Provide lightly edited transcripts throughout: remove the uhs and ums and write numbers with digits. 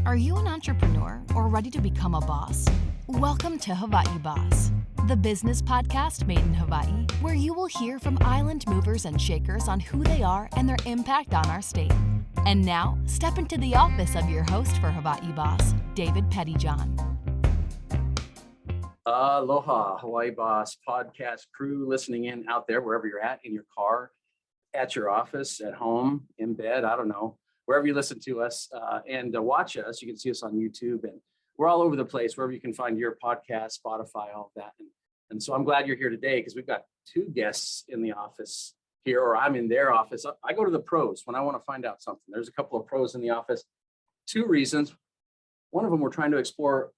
Are you an entrepreneur or ready to become a boss? Welcome to Hawaii Boss, the business podcast made in Hawaii, where you will hear from island movers and shakers on who they are and their impact on our state. And now, step into the office of your host for Hawaii Boss, David Pettijohn. Aloha, Hawaii Boss podcast crew listening in out there, wherever you're at, in your car, at your office, at home, in bed, I don't know, wherever you listen to us and watch us. You can see us on YouTube, and we're all over the place, wherever you can find your podcast, Spotify, all of that. And so I'm glad you're here today because we've got two guests in the office here, or I'm in their office. I go to the pros when I want to find out something. There's a couple of pros in the office. Two reasons. One of them, we're trying to explore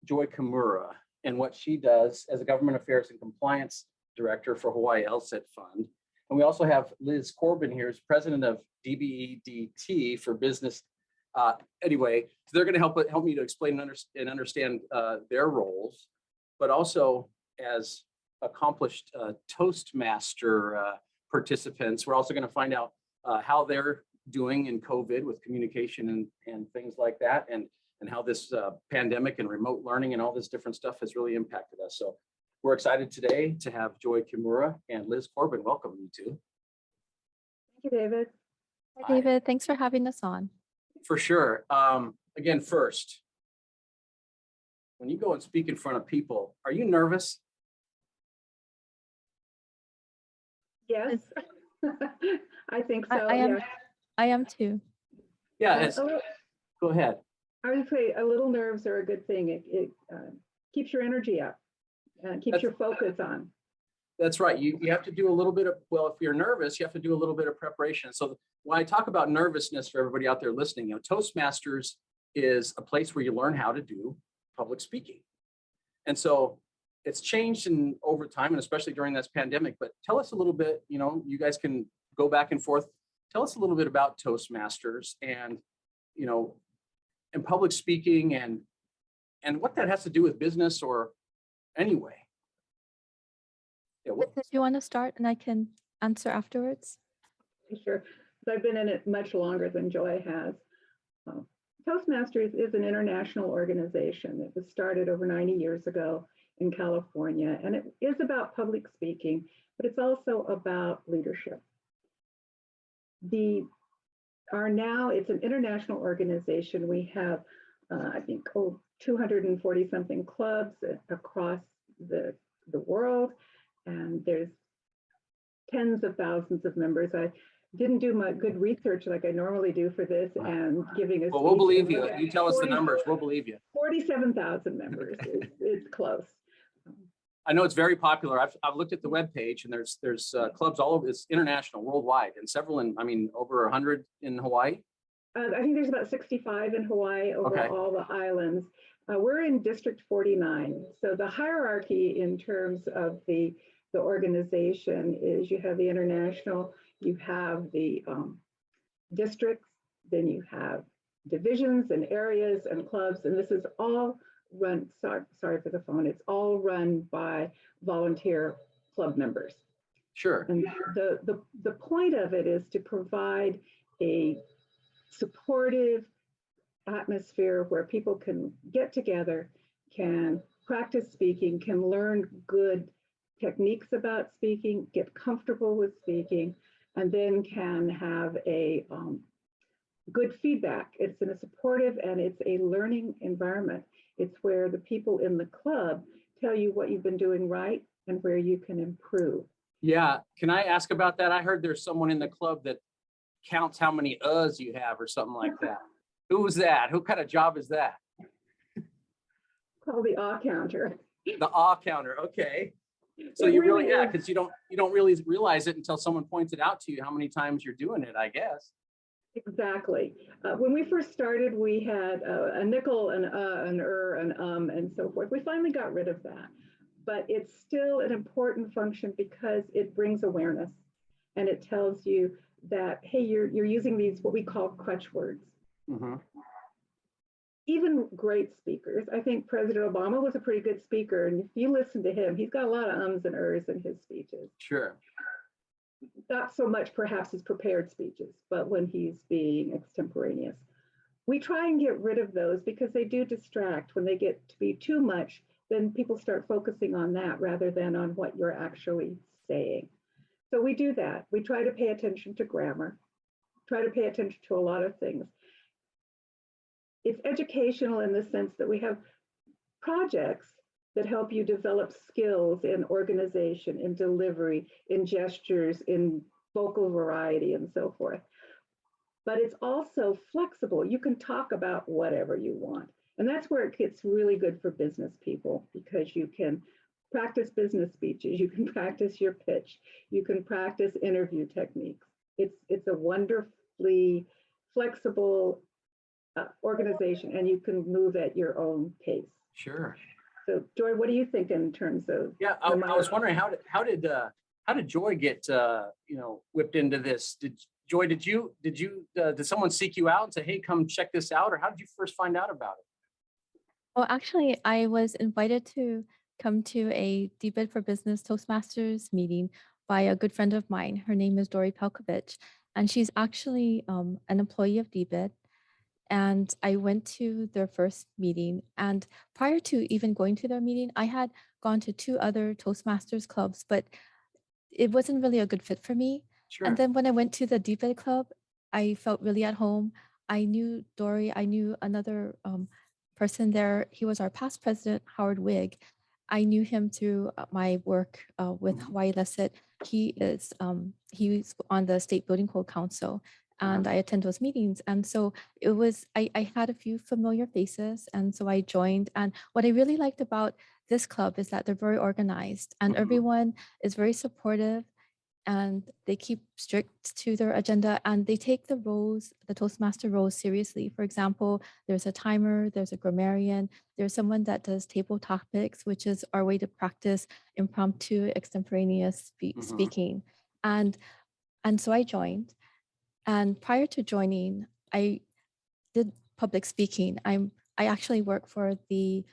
Joy Kimura and what she does as a government affairs and compliance director for Hawaii LSAT Fund. And we also have Liz Corbin here, who's president of DBEDT for business. Anyway, so they're going to help me to explain and understand their roles, but also as accomplished Toastmaster participants, we're also going to find out how they're doing in COVID with communication and things like that, and how this pandemic and remote learning and all this different stuff has really impacted us. So we're excited today to have Joy Kimura and Liz Corbin. Welcome, you two. Thank you, David. Hi, David. Thanks for having us on. For sure. Again, first, when you go and speak in front of people, are you nervous? Yes, I think so. I am. Yeah. I am too. Yeah. Go ahead. I would say a little nerves are a good thing. It keeps your energy up and keeps your focus on. That's right. You have to do a little bit of, well, if you're nervous, you have to do a little bit of preparation. So when I talk about nervousness for everybody out there listening, Toastmasters is a place where you learn how to do public speaking. And so it's changed over time, and especially during this pandemic. But tell us a little bit, you guys can go back and forth. Tell us a little bit about Toastmasters and public speaking and what that has to do with business or anyway. Yeah, If you want to start, and I can answer afterwards. Sure. I've been in it much longer than Joy has. Toastmasters is an international organization. It was started over 90 years ago in California, and it is about public speaking, but it's also about leadership. It's an international organization. We have, I think, 240 something clubs across the world, and there's tens of thousands of members. I didn't do my good research like I normally do for this, and giving us. Well, we'll believe you. You tell us the numbers. We'll believe you. 47,000 members. It's close. I know it's very popular. I've looked at the webpage, and there's clubs all over. It's international, worldwide, and several over 100 in Hawaii. I think there's about 65 in Hawaii over all the islands. We're in District 49. So the hierarchy in terms of the organization is you have the international, you have the districts, then you have divisions and areas and clubs, and this is all run, sorry for the phone, it's all run by volunteer club members. Sure. And the point of it is to provide a supportive atmosphere where people can get together, can practice speaking, can learn good techniques about speaking, get comfortable with speaking, and then can have a good feedback. It's in a supportive and it's a learning environment. It's where the people in the club tell you what you've been doing right and where you can improve. Yeah. Can I ask about that? I heard there's someone in the club that counts how many uhs you have or something like that. Who was that? Who kind of job is that? Called the ah counter. The ah counter. Okay. So you really, because you don't really realize it until someone points it out to you how many times you're doing it, I guess. Exactly. When we first started, we had a nickel, an and so forth. We finally got rid of that, but it's still an important function because it brings awareness, and it tells you that, hey, you're using these what we call crutch words. Mm-hmm. Even great speakers. I think President Obama was a pretty good speaker, and if you listen to him, he's got a lot of ums and ers in his speeches. Sure. Not so much perhaps his prepared speeches, but when he's being extemporaneous. we try and get rid of those because they do distract. When they get to be too much, then people start focusing on that rather than on what you're actually saying. So we do that. We try to pay attention to grammar, try to pay attention to a lot of things. It's educational in the sense that we have projects that help you develop skills in organization, in delivery, in gestures, in vocal variety, and so forth. But it's also flexible. You can talk about whatever you want. And that's where it gets really good for business people, because you can practice business speeches, you can practice your pitch, you can practice interview techniques. It's a wonderfully flexible organization, and you can move at your own pace. Sure. So Joy, what do you think in terms of? Yeah, I was wondering how did Joy get whipped into this? Did someone seek you out and say, hey, come check this out, or how did you first find out about it? Well, actually, I was invited to come to a DBID for Business Toastmasters meeting by a good friend of mine. Her name is Dori Pelkovich, and she's actually an employee of DBID. And I went to their first meeting. And prior to even going to their meeting, I had gone to 2 other Toastmasters clubs, but it wasn't really a good fit for me. Sure. And then when I went to the DBID club, I felt really at home. I knew Dory. I knew another person there. He was our past president, Howard Wigg. I knew him through my work with Hawaii Lesset. He's on the State Building Code Council, and I attend those meetings. And so I had a few familiar faces, and so I joined. And what I really liked about this club is that they're very organized, and everyone is very supportive, and they keep strict to their agenda, and they take the Toastmaster roles seriously. For example, there's a timer, there's a grammarian, there's someone that does table topics, which is our way to practice impromptu extemporaneous speaking. And so I joined. And prior to joining, I did public speaking. I actually work for the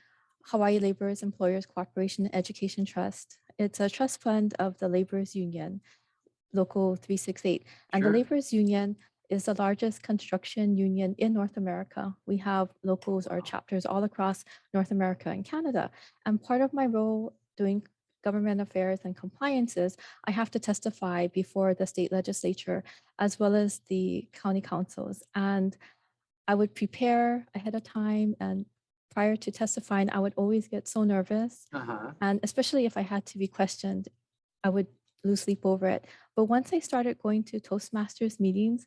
Hawaii Laborers Employers Cooperation Education Trust. It's a trust fund of the Laborers Union, Local 368. And the Laborers Union is the largest construction union in North America. We have locals or chapters all across North America and Canada. And part of my role doing government affairs and compliances, I have to testify before the state legislature as well as the county councils. And I would prepare ahead of time, and prior to testifying, I would always get so nervous. And especially if I had to be questioned, I would lose sleep over it. But once I started going to Toastmasters meetings,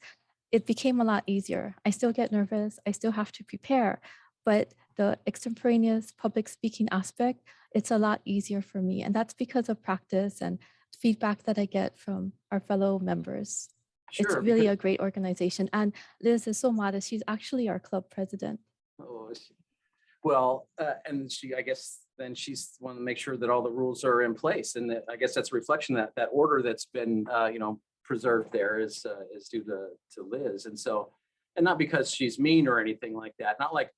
it became a lot easier. I still get nervous, I still have to prepare, but the extemporaneous public speaking aspect, it's a lot easier for me. And that's because of practice and feedback that I get from our fellow members. It's really a great organization. And Liz is so modest. She's actually our club president. Oh, well, and I guess then she's one to make sure that all the rules are in place. And I guess that's a reflection that that order that's been, preserved there is due to Liz. And so, and not because she's mean or anything like that. Not like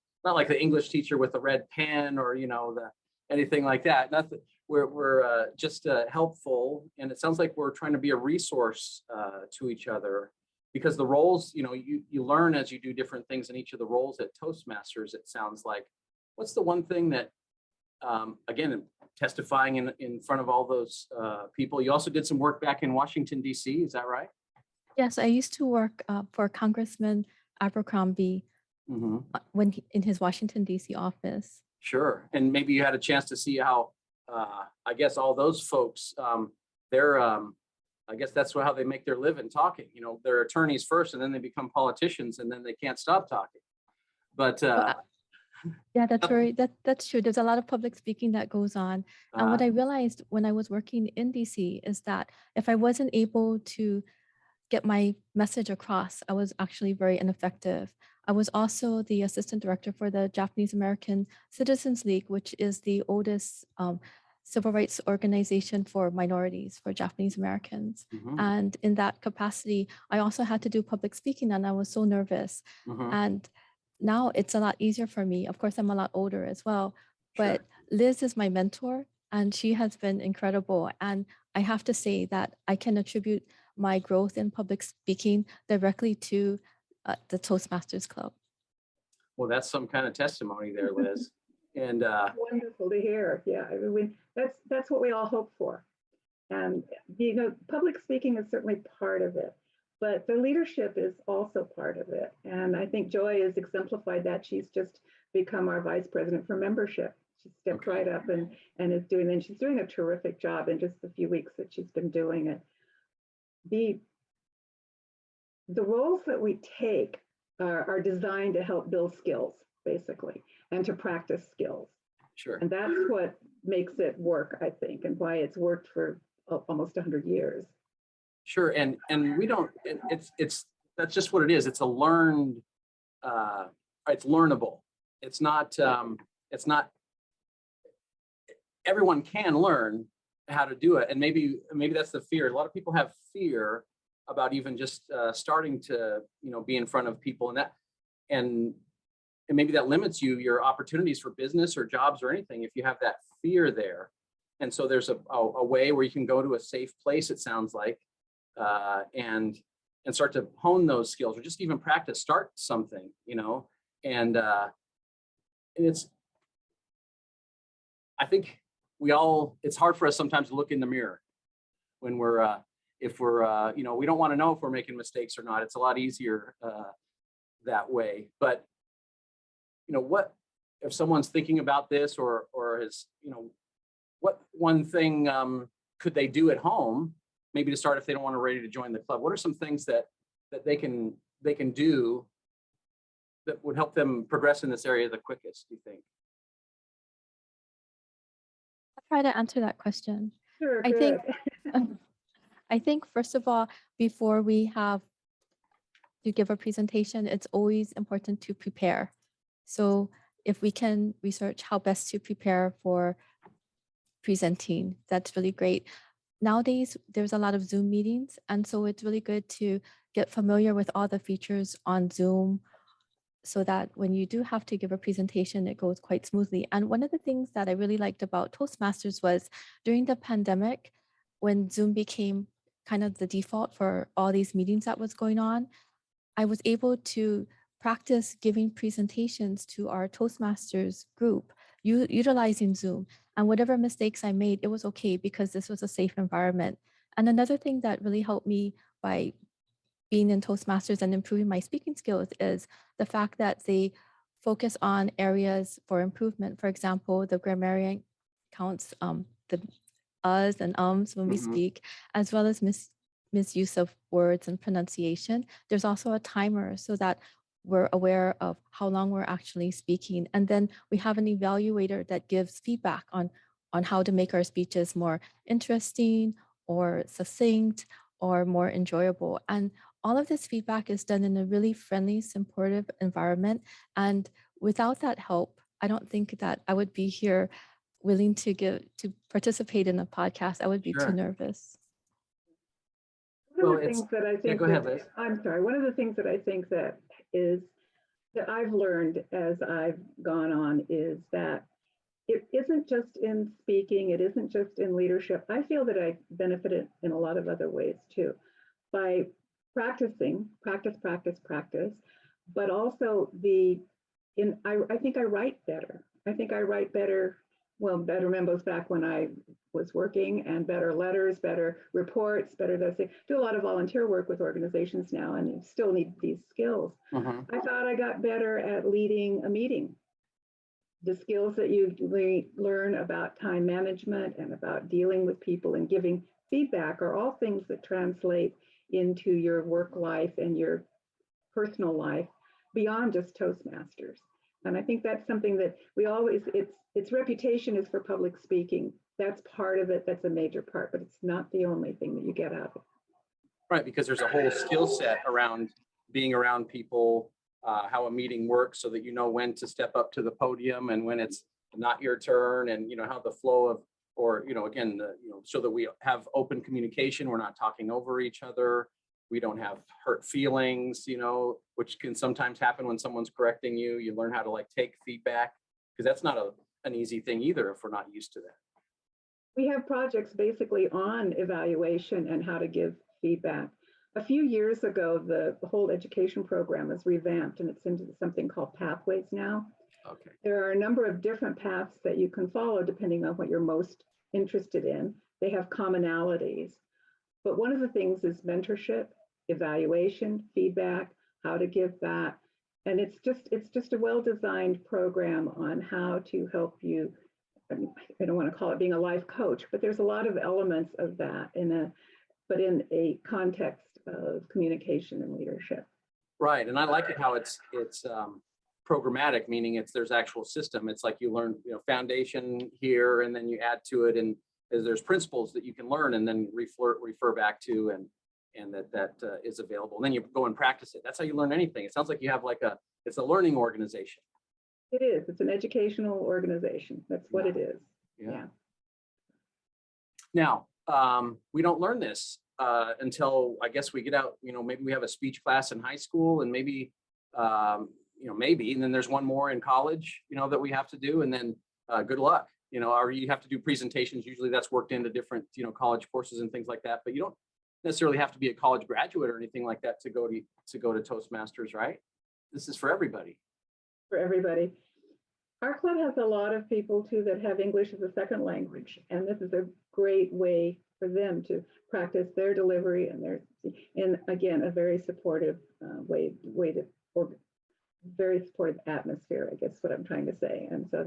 the English teacher with the red pen or, anything like that. Nothing. We're just helpful. And it sounds like we're trying to be a resource to each other, because the roles, you learn as you do different things in each of the roles at Toastmasters. It sounds like, what's the one thing that, again, testifying in front of all those people, you also did some work back in Washington, D.C., is that right? Yes, I used to work for Congressman Abercrombie in his Washington, D.C. office. Sure. And maybe you had a chance to see how, I guess all those folks, I guess that's how they make their living talking. They're attorneys first, and then they become politicians, and then they can't stop talking. But yeah, that's right. That's true. There's a lot of public speaking that goes on. And what I realized when I was working in DC is that if I wasn't able to get my message across, I was actually very ineffective. I was also the assistant director for the Japanese American Citizens League, which is the oldest civil rights organization for minorities, for Japanese Americans. And in that capacity, I also had to do public speaking, and I was so nervous. And now it's a lot easier for me. Of course, I'm a lot older as well, but Liz is my mentor, and she has been incredible. And I have to say that I can attribute my growth in public speaking directly to the Toastmasters Club. Well, that's some kind of testimony there, Liz. And Wonderful to hear. Yeah, I mean, that's what we all hope for. And public speaking is certainly part of it, but the leadership is also part of it. And I think Joy has exemplified that. She's just become our vice president for membership. She stepped right up and is doing, and she's doing a terrific job in just the few weeks that she's been doing it. The roles that we take are designed to help build skills, basically, and to practice skills. sure. And that's what makes it work, I think, and why it's worked for almost 100 years. Sure, and we don't. It's that's just what it is. It's a learned. It's learnable. It's not. It's not. Everyone can learn how to do it, and maybe that's the fear. A lot of people have fear about even just starting to be in front of people, and maybe that limits your opportunities for business or jobs or anything if you have that fear there. And so there's a way where you can go to a safe place, it sounds like, and start to hone those skills, or just even practice, start something, and it's, I think it's hard for us sometimes to look in the mirror when we're, if we're, we don't want to know if we're making mistakes or not. It's a lot easier that way. But, what if someone's thinking about this or is, what one thing could they do at home, maybe to start if they don't want to ready to join the club? What are some things that they can do that would help them progress in this area the quickest, do you think? I'll try to answer that question. Sure, I think first of all, before we have to give a presentation, it's always important to prepare. So if we can research how best to prepare for presenting, that's really great. Nowadays, there's a lot of Zoom meetings, and so it's really good to get familiar with all the features on Zoom so that when you do have to give a presentation, it goes quite smoothly. And one of the things that I really liked about Toastmasters was during the pandemic, when Zoom became kind of the default for all these meetings that was going on, I was able to practice giving presentations to our Toastmasters group utilizing Zoom. And whatever mistakes I made, it was okay because this was a safe environment. And another thing that really helped me by being in Toastmasters and improving my speaking skills is the fact that they focus on areas for improvement. For example, the grammarian counts the uhs and ums when we speak, as well as misuse of words and pronunciation. There's also a timer so that we're aware of how long we're actually speaking. And then we have an evaluator that gives feedback on how to make our speeches more interesting or succinct or more enjoyable. And all of this feedback is done in a really friendly, supportive environment. And without that help, I don't think that I would be here willing to participate in a podcast. I would be too nervous. One of the things that I think, go ahead, Liz. I'm sorry, one of the things that I think that I've learned as I've gone on is that it isn't just in speaking, it isn't just in leadership. I feel that I benefited in a lot of other ways too, by practicing, practice, but also I think I write better. I think I write better, better memos back when I was working, and better letters, better reports, better those things. Do a lot of volunteer work with organizations now, and you still need these skills. I thought I got better at leading a meeting. The skills that you learn about time management and about dealing with people and giving feedback are all things that translate into your work life and your personal life beyond just Toastmasters. And I think that's something that we always, its reputation is for public speaking. That's part of it. That's a major part, but it's not the only thing that you get out of it. Right, because there's a whole skill set around being around people, how a meeting works, so that you know when to step up to the podium and when it's not your turn, and how the flow of, or again, so that we have open communication. We're not talking over each other. We don't have hurt feelings, which can sometimes happen when someone's correcting you. You learn how to take feedback, because that's not an easy thing either if we're not used to that. We have projects basically on evaluation and how to give feedback. A few years ago, the whole education program was revamped, and it's into something called Pathways now. Okay. There are a number of different paths that you can follow depending on what you're most interested in. They have commonalities. But one of the things is mentorship, evaluation, feedback, how to give back. And it's just a well-designed program on how to help you. I mean, I don't want to call it being a life coach, but there's a lot of elements of that in a context of communication and leadership. Right. And I like it how it's programmatic, meaning there's actual system. It's like you learn, foundation here, and then you add to it, and there's principles that you can learn and then refer back to, and that is available. And then you go and practice it. That's how you learn anything. It sounds like you have it's a learning organization. It is. It's an educational organization. That's what it is. Yeah. Now, we don't learn this until I guess we get out, maybe we have a speech class in high school, and maybe, and then there's one more in college, that we have to do. And then good luck, or you have to do presentations. Usually that's worked into different, college courses and things like that. But you don't necessarily have to be a college graduate or anything like that to go to Toastmasters, right? This is for everybody. For everybody. Our club has a lot of people too that have English as a second language, and this is a great way for them to practice their delivery and again, a very supportive very supportive atmosphere, I guess what I'm trying to say. And so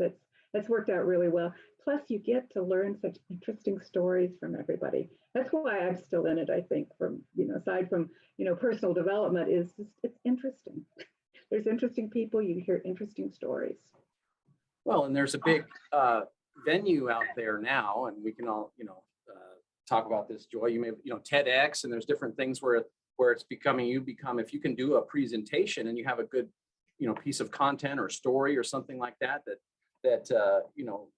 that's worked out really well. Plus you get to learn such interesting stories from everybody. That's why I'm still in it, I think, from, aside from, personal development, is just, it's interesting. There's interesting people, you hear interesting stories. Well, and there's a big venue out there now, and we can all, talk about this, Joy. You may, TEDx, and there's different things where it's if you can do a presentation and you have a good, piece of content or story or something like that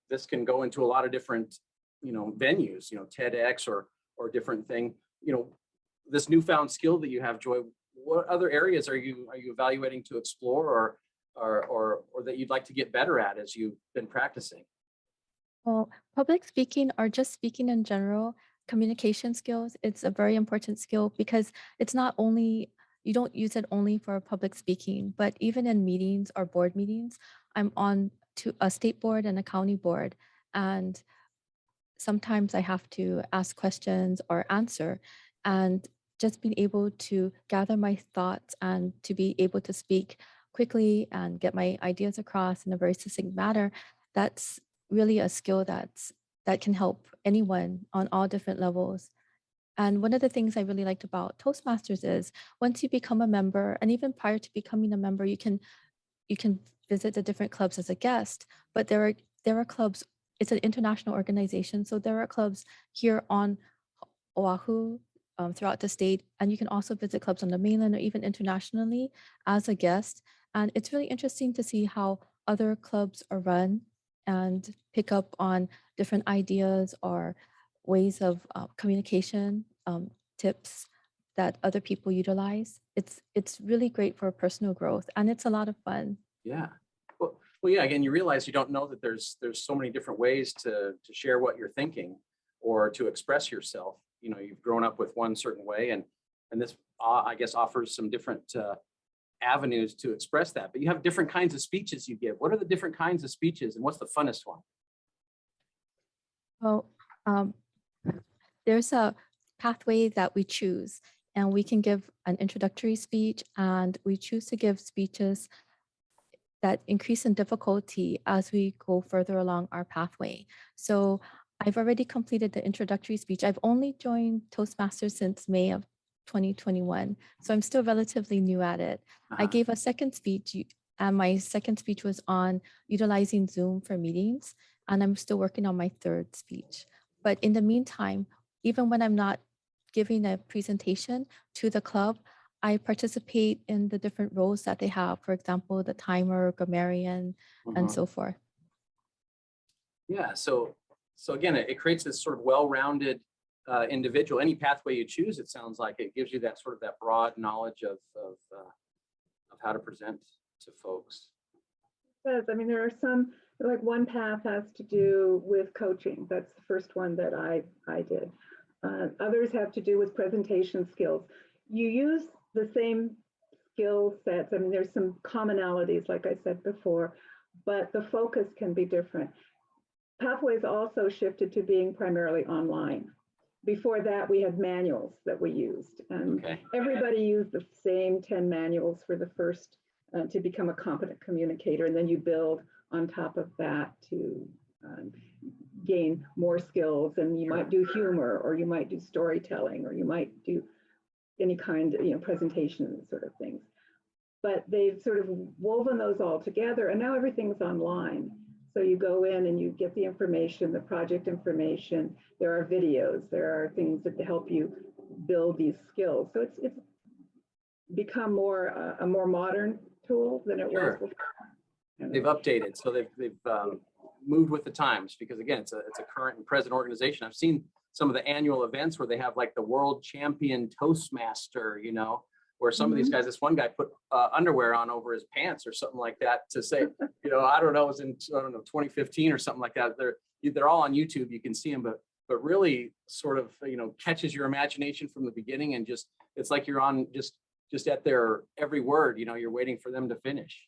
this can go into a lot of different, venues, TEDx or different thing. This newfound skill that you have, Joy, what other areas are you evaluating to explore or that you'd like to get better at as you've been practicing? Well, public speaking or just speaking in general, communication skills, it's a very important skill because it's not only, you don't use it only for public speaking, but even in meetings or board meetings. I'm on to a state board and a county board, and sometimes I have to ask questions or answer, and just being able to gather my thoughts and to be able to speak quickly and get my ideas across in a very succinct manner, that's really a skill that can help anyone on all different levels. And one of the things I really liked about Toastmasters is once you become a member, and even prior to becoming a member, you can visit the different clubs as a guest, but there are clubs, it's an international organization, so there are clubs here on Oahu, throughout the state, and you can also visit clubs on the mainland or even internationally as a guest. And it's really interesting to see how other clubs are run and pick up on different ideas or ways of communication, tips that other people utilize. It's really great for personal growth, and it's a lot of fun. Yeah. Well, yeah. Again, you realize you don't know that there's so many different ways to share what you're thinking or to express yourself. You've grown up with one certain way, and this I guess offers some different avenues to express that. But you have different kinds of speeches you give. What are the different kinds of speeches, and what's the funnest one? Well, there's a pathway that we choose, and we can give an introductory speech, and we choose to give speeches that increase in difficulty as we go further along our pathway. So I've already completed the introductory speech. I've only joined Toastmasters since May of 2021, so I'm still relatively new at it. I gave a second speech, and my second speech was on utilizing Zoom for meetings, and I'm still working on my third speech. But in the meantime, even when I'm not giving a presentation to the club, I participate in the different roles that they have, for example, the timer, grammarian, and so forth. Yeah, so again, it creates this sort of well-rounded individual. Any pathway you choose, it sounds like it gives you that sort of that broad knowledge of how to present to folks. Yes, I mean, there are some, like one path has to do with coaching. That's the first one that I did. Others have to do with presentation skills. You use the same skill sets. I mean, there's some commonalities, like I said before, but the focus can be different. Pathways also shifted to being primarily online. Before that, we had manuals that we used, and everybody used the same 10 manuals for the first to become a competent communicator, and then you build on top of that to gain more skills. And you might do humor, or you might do storytelling, or you might do any kind of presentation sort of things. But they've sort of woven those all together, and now everything's online. So you go in and you get the information, the project information. There are videos, there are things that help you build these skills. So it's become more a more modern tool than it was before. They've updated, so they've moved with the times, because again, it's a current and present organization. I've seen some of the annual events where they have like the world champion Toastmaster, where some of these guys, this one guy put underwear on over his pants or something like that to say, I don't know, it was in 2015 or something like that. They're all on YouTube. You can see them, but really sort of catches your imagination from the beginning, and just it's like you're on just at their every word. You're waiting for them to finish.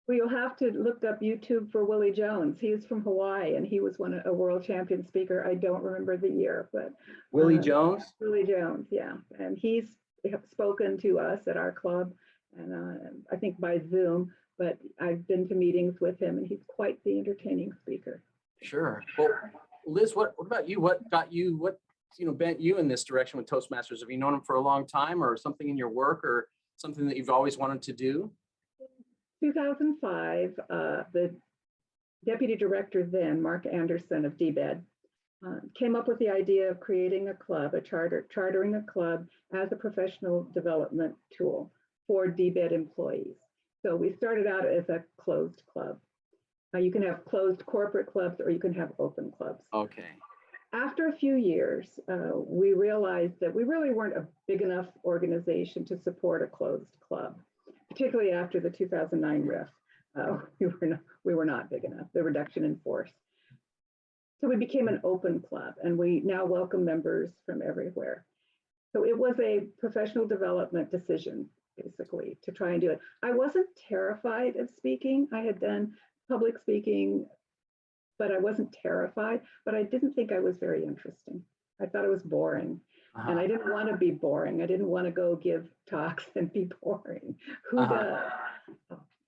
Well, you'll have to look up YouTube for Willie Jones. He's from Hawaii, and he was a world champion speaker. I don't remember the year, but Willie Jones. Willie Jones, yeah, and he's spoken to us at our club, and I think by Zoom, but I've been to meetings with him, and he's quite the entertaining speaker. Sure. Well, Liz, what about you? What got you, bent you in this direction with Toastmasters? Have you known him for a long time, or something in your work, or something that you've always wanted to do? 2005, the deputy director then, Mark Anderson of DBED, came up with the idea of creating a club, chartering a club as a professional development tool for DBED employees. So we started out as a closed club. You can have closed corporate clubs, or you can have open clubs. Okay. After a few years, we realized that we really weren't a big enough organization to support a closed club, particularly after the 2009 RIF. We were not big enough, the reduction in force. So we became an open club, and we now welcome members from everywhere. So it was a professional development decision, basically, to try and do it. I wasn't terrified of speaking. I had done public speaking, but I wasn't terrified, but I didn't think I was very interesting. I thought it was boring. And I didn't want to be boring. I didn't want to go give talks and be boring. Who does?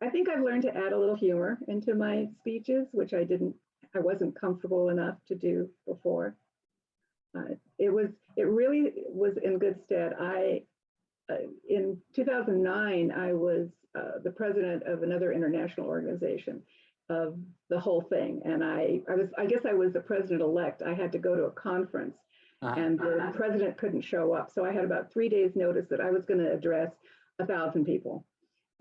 I think I've learned to add a little humor into my speeches, which I wasn't comfortable enough to do before. It really was in good stead. In 2009, I was the president of another international organization of the whole thing. And I guess I was the president-elect. I had to go to a conference, and the president couldn't show up. So I had about 3 days notice that I was going to address 1,000 people.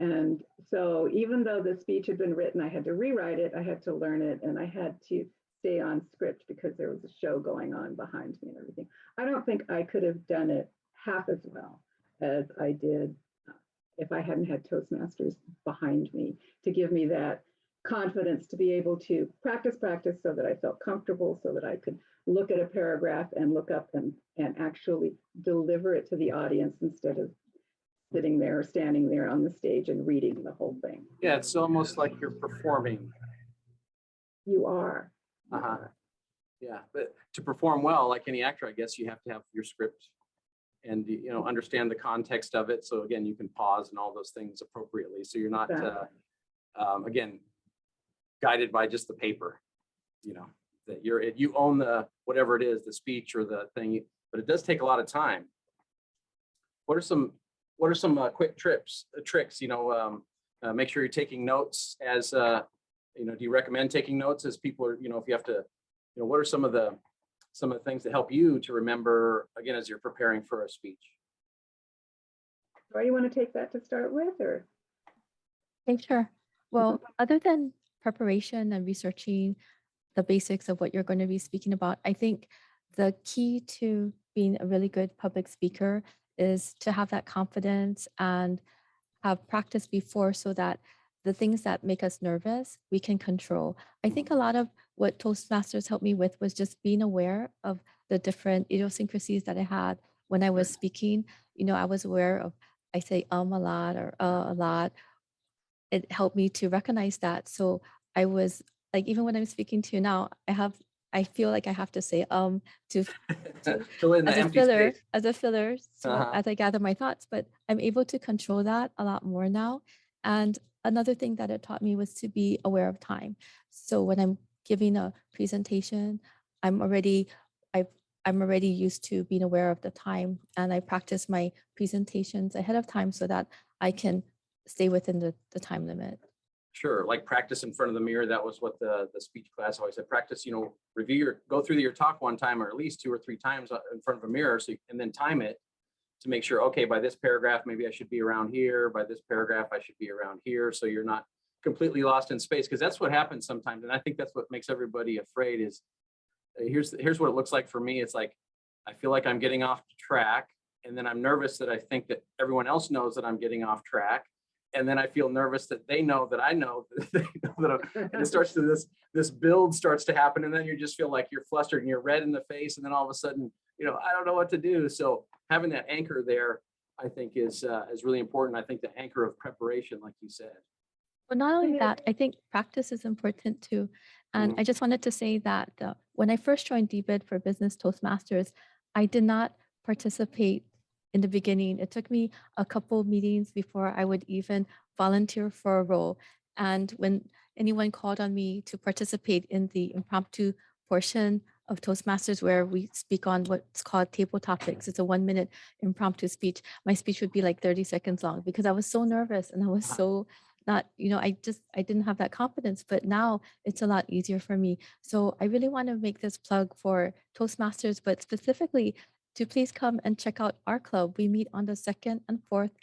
And so even though the speech had been written, I had to rewrite it, I had to learn it, and I had to stay on script because there was a show going on behind me and everything. I don't think I could have done it half as well as I did if I hadn't had Toastmasters behind me to give me that confidence to be able to practice so that I felt comfortable, so that I could look at a paragraph and look up and actually deliver it to the audience instead of sitting there or standing there on the stage and reading the whole thing. Yeah, it's almost like you're performing. You are. Yeah, but to perform well, like any actor, I guess you have to have your script and understand the context of it. So again, you can pause and all those things appropriately. So you're not again guided by just the paper. That you own the whatever it is, the speech or the thing, but it does take a lot of time. What are some quick tricks? Make sure you're taking notes as do you recommend taking notes as people are, if you have to, what are some of the things that help you to remember, again, as you're preparing for a speech? Or you want to take that to start with, or? Okay, sure. Well, other than preparation and researching the basics of what you're going to be speaking about, I think the key to being a really good public speaker is to have that confidence and have practice before, so that the things that make us nervous, we can control. I think a lot of what Toastmasters helped me with was just being aware of the different idiosyncrasies that I had when I was speaking, I was aware of, I say a lot or a lot. It helped me to recognize that. So I was like, even when I'm speaking to you now, I feel like I have to say to Fill in the as a empty filler, space. so Uh-huh. as I gather my thoughts, but I'm able to control that a lot more now. And another thing that it taught me was to be aware of time. So when I'm giving a presentation, I'm already I've I'm already used to being aware of the time, and I practice my presentations ahead of time so that I can stay within the time limit. Sure, like practice in front of the mirror. That was what the speech class always said. Practice, go through your talk one time or at least 2 or 3 times in front of a mirror, and then time it to make sure, okay, by this paragraph, maybe I should be around here. By this paragraph, I should be around here. So you're not completely lost in space, because that's what happens sometimes. And I think that's what makes everybody afraid is, here's what it looks like for me. It's like, I feel like I'm getting off track, and then I'm nervous that I think that everyone else knows that I'm getting off track. And then I feel nervous that they know that I know that they know that and it starts to this build starts to happen. And then you just feel like you're flustered and you're red in the face. And then all of a sudden, I don't know what to do. So having that anchor there, I think is really important. I think the anchor of preparation, like you said. Well, not only that, I think practice is important too. And Mhm. I just wanted to say that when I first joined DBID for Business Toastmasters, I did not participate in the beginning. It took me a couple meetings before I would even volunteer for a role. And when anyone called on me to participate in the impromptu portion of Toastmasters, where we speak on what's called table topics, it's a 1-minute impromptu speech. My speech would be like 30 seconds long because I was so nervous and I was so not, I didn't have that confidence, but now it's a lot easier for me. So I really want to make this plug for Toastmasters, but specifically to please come and check out our club. We meet on the 2nd and 4th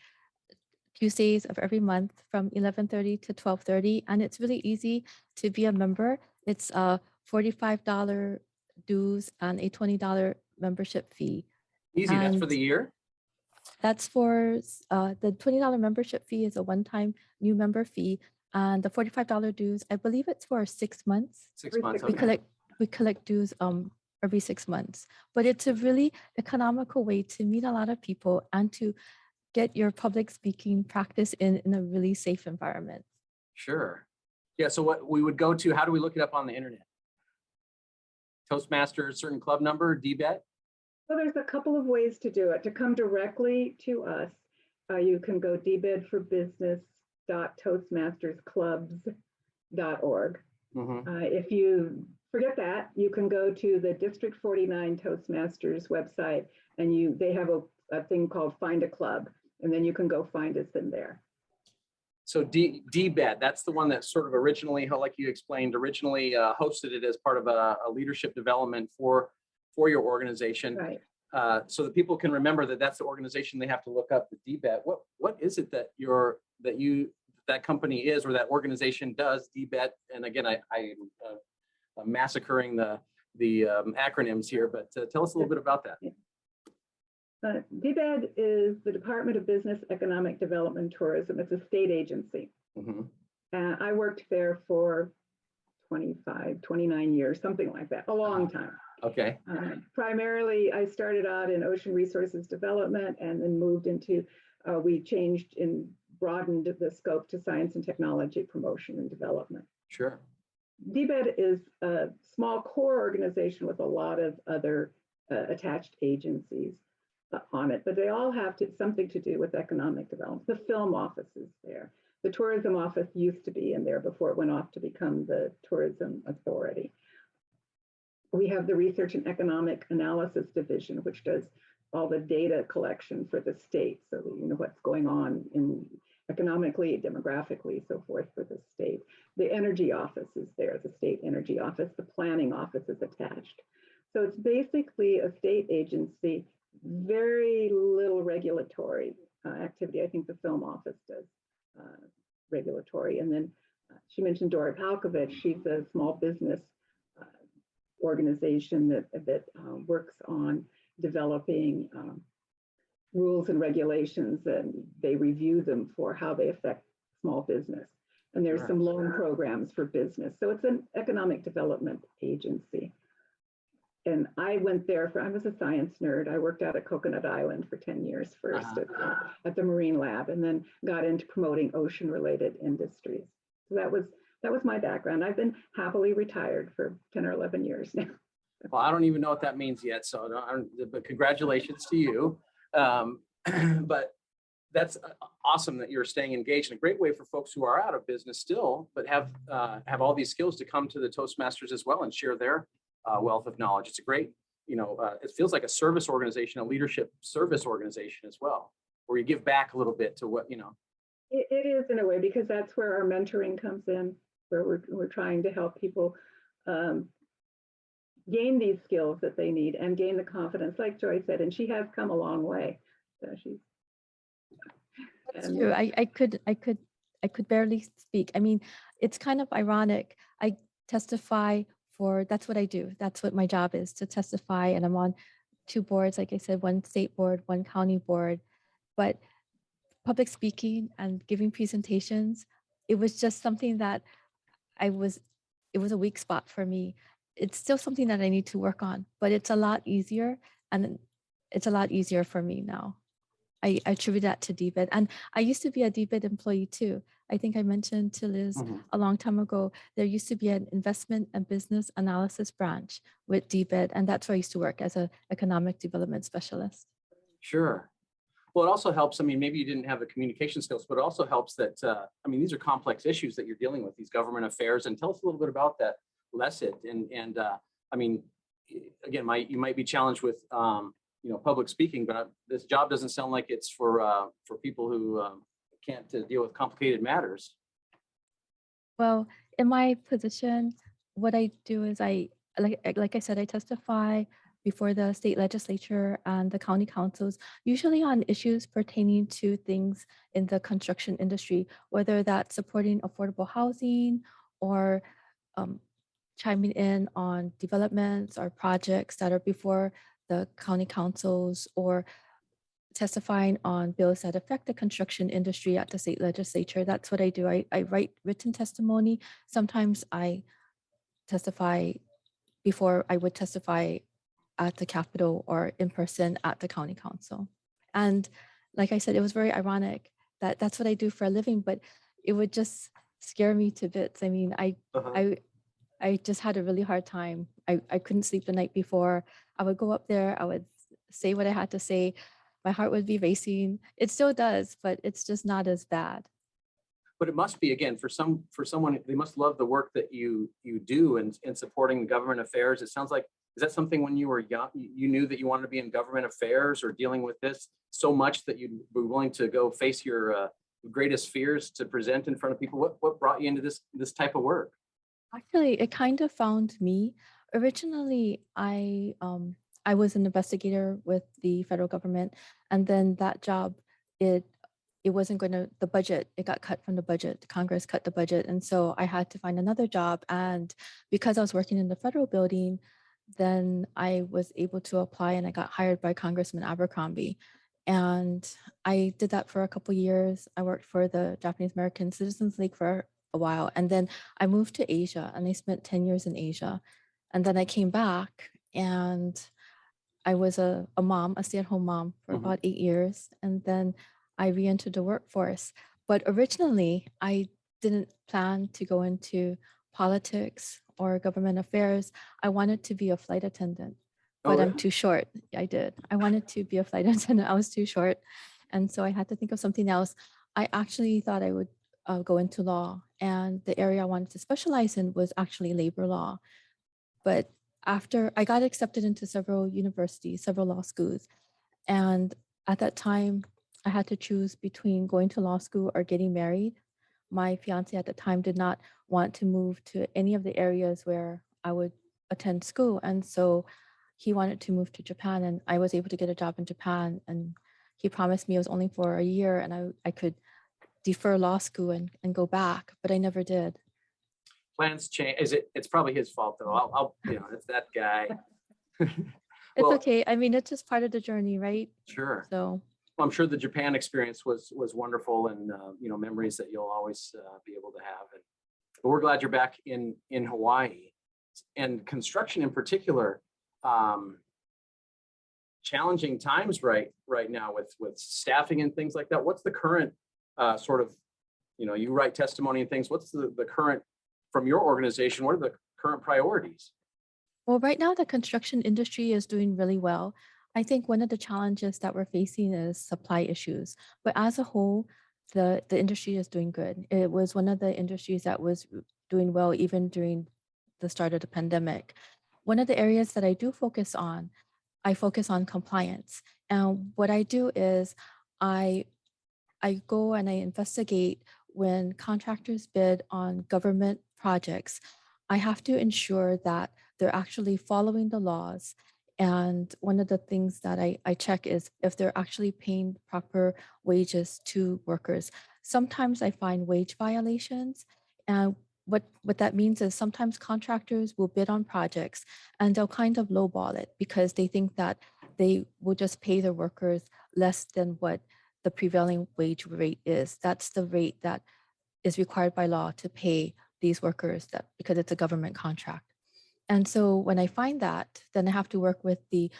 Tuesdays of every month from 11:30 to 12:30, and it's really easy to be a member. It's a $45 dues and a $20 membership fee. Easy. That's for And the year. that's for the $20 membership fee is a one-time new member fee, and the $45 dues, I believe it's for 6 months. 6 months. We Okay. collect dues every 6 months, but it's a really economical way to meet a lot of people and to get your public speaking practice in a really safe environment. Sure. Yeah. So what we would go to, how do we look it up on the internet? Toastmasters, certain club number, DBET? Well, there's a couple of ways to do it. To come directly to us, you can go dbidforbusiness.toastmastersclubs.org. If you forget that, you can go to the District 49 Toastmasters website, and they have a thing called Find a Club, and then you can go find us in there. So DBET, that's the one that sort of originally, like you explained, hosted it as part of a leadership development for your organization. Right. So that people can remember that that's the organization they have to look up, the DBET. What is it that that company is, or that organization does, DBET? And again, I'm massacring the acronyms here, but tell us a little bit about that. DBED is the Department of Business, Economic Development, and Tourism. It's a state agency. Mm-hmm. I worked there for 29 years, something like that, a long time. Okay. Primarily, I started out in ocean resources development and then moved into, we changed and broadened the scope to science and technology promotion and development. Sure. DBED is a small core organization with a lot of other attached agencies on it, but they all have something to do with economic development. The film office is there. The tourism office used to be in there before it went off to become the Tourism Authority. We have the Research and Economic Analysis Division, which does all the data collection for the state, so that you know what's going on in economically, demographically, so forth for the state. The energy office is there, the state energy office. The planning office is attached. So it's basically a state agency, very little regulatory activity. I think the film office does regulatory. And then she mentioned Dori Palkovich. She's a small business organization that works on developing rules and regulations, and they review them for how they affect small business. And there's some loan programs for business. So it's an economic development agency. And I went there I was a science nerd. I worked out at Coconut Island for 10 years first at the Marine Lab, and then got into promoting ocean related industries. So that was my background. I've been happily retired for 10 or 11 years now. Well, I don't even know what that means yet. So, but congratulations to you. But that's awesome that you're staying engaged, and a great way for folks who are out of business still, but have all these skills to come to the Toastmasters as well and share their wealth of knowledge. It's a great, it feels like a service organization, a leadership service organization as well, where you give back a little bit to what. It is in a way, because that's where our mentoring comes in, where we're trying to help people gain these skills that they need and gain the confidence, like Joy said, and she has come a long way. So That's true. I could barely speak. I mean, it's kind of ironic. I testify that's what I do. That's what my job is, to testify. And I'm on 2 boards, like I said, 1 state board, 1 county board. But public speaking and giving presentations, it was just something that it was a weak spot for me. It's still something that I need to work on, but it's a lot easier, and it's a lot easier for me now. I attribute that to David. And I used to be a David employee too. I think I mentioned to Liz a long time ago, there used to be an investment and business analysis branch with David, and that's where I used to work as an economic development specialist. Sure. Well, it also helps. I mean, maybe you didn't have the communication skills, but it also helps that, these are complex issues that you're dealing with, these government affairs. And tell us a little bit about that, Lesset. And again, you might be challenged with, public speaking, but this job doesn't sound like it's for people who can't deal with complicated matters. Well, in my position, what I do is like I said, I testify before the state legislature and the county councils, usually on issues pertaining to things in the construction industry, whether that's supporting affordable housing or chiming in on developments or projects that are before the county councils, or testifying on bills that affect the construction industry at the state legislature. That's what I do. I write written testimony. Sometimes I testify before I would testify at the Capitol or in person at the county council. And like I said, it was very ironic that that's what I do for a living, but it would just scare me to bits. I mean, I just had a really hard time. I couldn't sleep the night before. I would go up there, I would say what I had to say. My heart would be racing. It still does, but it's just not as bad. But it must be, again, for someone, they must love the work that you do in supporting government affairs. It sounds like, is that something when you were young, you knew that you wanted to be in government affairs or dealing with this so much that you'd be willing to go face your greatest fears to present in front of people? What brought you into this type of work? Actually, it kind of found me. Originally, I was an investigator with the federal government, and then that job, it wasn't going to, the budget, it got cut from the budget. Congress cut the budget, and so I had to find another job. And because I was working in the federal building, then I was able to apply, and I got hired by Congressman Abercrombie. And I did that for a couple years. I worked for the Japanese American Citizens League for a while, and then I moved to Asia, and I spent 10 years in Asia. And then I came back, and I was a mom, a stay-at-home mom for about 8 years. And then I re-entered the workforce. But originally, I didn't plan to go into politics or government affairs. I wanted to be a flight attendant, but I'm too short. I did. I wanted to be a flight attendant. I was too short. And so I had to think of something else. I actually thought I would go into law. And the area I wanted to specialize in was actually labor law. But after I got accepted into several universities, several law schools. And at that time, I had to choose between going to law school or getting married. My fiance at the time did not want to move to any of the areas where I would attend school. And so he wanted to move to Japan, and I was able to get a job in Japan. And he promised me it was only for a year, and I could defer law school and go back, but I never did. Plans change. It's probably his fault though. I'll it's that guy. It's okay. I mean, it's just part of the journey, right? Sure. So well, I'm sure the Japan experience was wonderful, and memories that you'll always be able to have. But we're glad you're back in Hawaii, and construction in particular. challenging times right now with staffing and things like that. What's the current sort of, you write testimony and things. What's the current, from your organization, what are the current priorities? Well, right now, the construction industry is doing really well. I think one of the challenges that we're facing is supply issues. But as a whole, the industry is doing good. It was one of the industries that was doing well even during the start of the pandemic. One of the areas that I do focus on, I focus on compliance. And what I do is I go and I investigate when contractors bid on government projects. I have to ensure that they're actually following the laws. And one of the things that I check is if they're actually paying proper wages to workers. Sometimes I find wage violations. And what that means is sometimes contractors will bid on projects and they'll kind of lowball it because they think that they will just pay the workers less than what the prevailing wage rate is. That's the rate that is required by law to pay these workers, that because it's a government contract. And so when I find that, then I have to work with the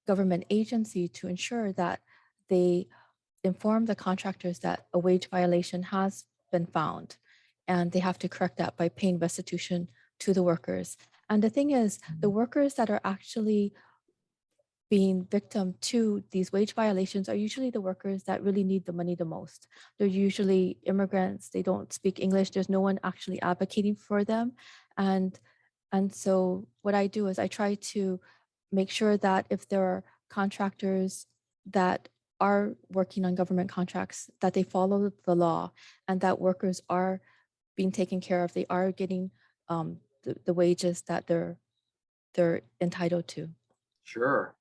government agency to ensure that they inform the contractors that a wage violation has been found, and they have to correct that by paying restitution to the workers. And the thing is, the workers that are actually being victim to these wage violations are usually the workers that really need the money the most. They're usually immigrants. They don't speak English. There's no one actually advocating for them. And so what I do is I try to make sure that if there are contractors that are working on government contracts, that they follow the law and that workers are being taken care of. They are getting the wages that they're entitled to. Sure.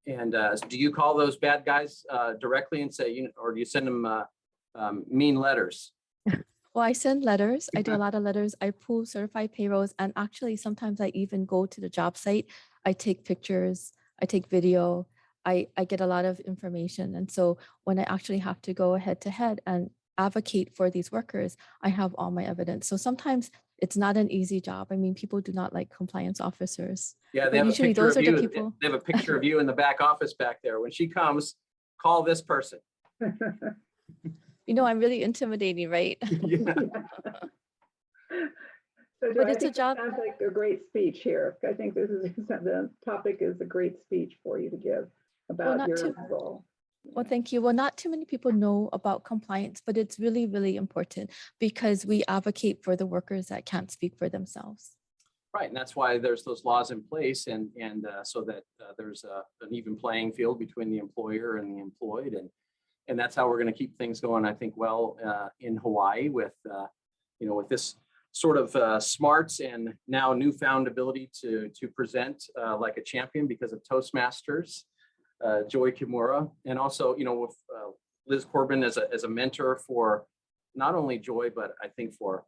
And do you call those bad guys directly and say, or do you send them mean letters? Well, I send letters. I do a lot of letters. I pull certified payrolls. And actually, sometimes I even go to the job site. I take pictures. I take video. I get a lot of information. And so when I actually have to go head to head and advocate for these workers, I have all my evidence. So sometimes it's not an easy job. I mean, people do not like compliance officers. Yeah, but usually those are the people. They have a picture of you in the back office back there. When she comes, call this person. I'm really intimidating, right? Yeah. So But it's a job. Sounds like a great speech here. I think the topic is a great speech for you to give about your role. Well, thank you. Well, not too many people know about compliance, but it's really, really important because we advocate for the workers that can't speak for themselves. Right, and that's why there's those laws in place, and so that there's an even playing field between the employer and the employed, and that's how we're going to keep things going. I think well in Hawaii with with this sort of smarts and now newfound ability to present like a champion because of Toastmasters. Joy Kimura, and also, with Liz Corbin as a mentor for not only Joy, but I think for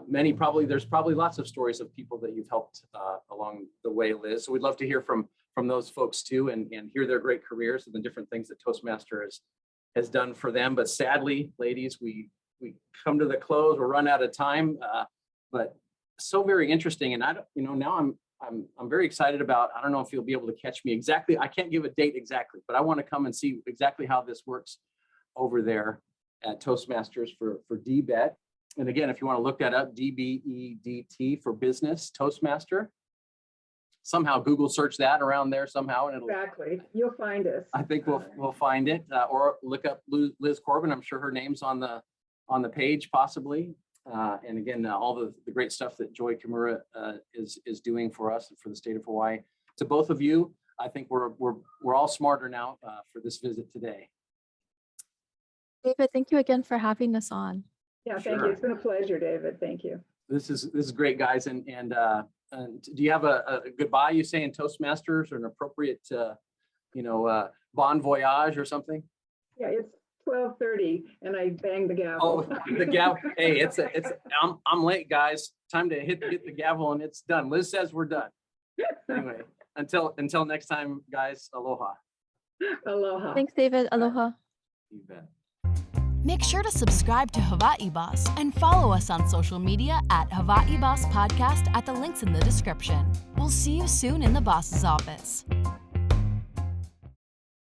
many, there's probably lots of stories of people that you've helped along the way, Liz. So we'd love to hear from those folks too, and hear their great careers and the different things that Toastmasters has done for them. But sadly, ladies, we come to the close. We're run out of time, but so very interesting. And now I'm very excited about, I don't know if you'll be able to catch me exactly. I can't give a date exactly, but I want to come and see exactly how this works over there at Toastmasters for DBET. And again, if you want to look that up, DBEDT for business, Toastmaster. Somehow Google search that around there somehow. And Exactly. You'll find us. I think we'll find it, or look up Liz Corbin. I'm sure her name's on the page possibly. And again, all the great stuff that Joy Kimura is doing for us and for the state of Hawaii. To both of you, I think we're all smarter now for this visit today. David, thank you again for having us on. Yeah, thank you. It's been a pleasure, David. Thank you. This is great, guys. And do you have a goodbye you say in Toastmasters, or an appropriate bon voyage or something? Yeah, it's 12:30 and I banged the gavel. Oh, the gavel. Hey, I'm late, guys. Time to hit the gavel and it's done. Liz says we're done. Anyway, until next time, guys, aloha. Aloha. Thanks, David. Aloha. You bet. Make sure to subscribe to Hawaii Boss and follow us on social media at Hawaii Boss Podcast at the links in the description. We'll see you soon in the boss's office.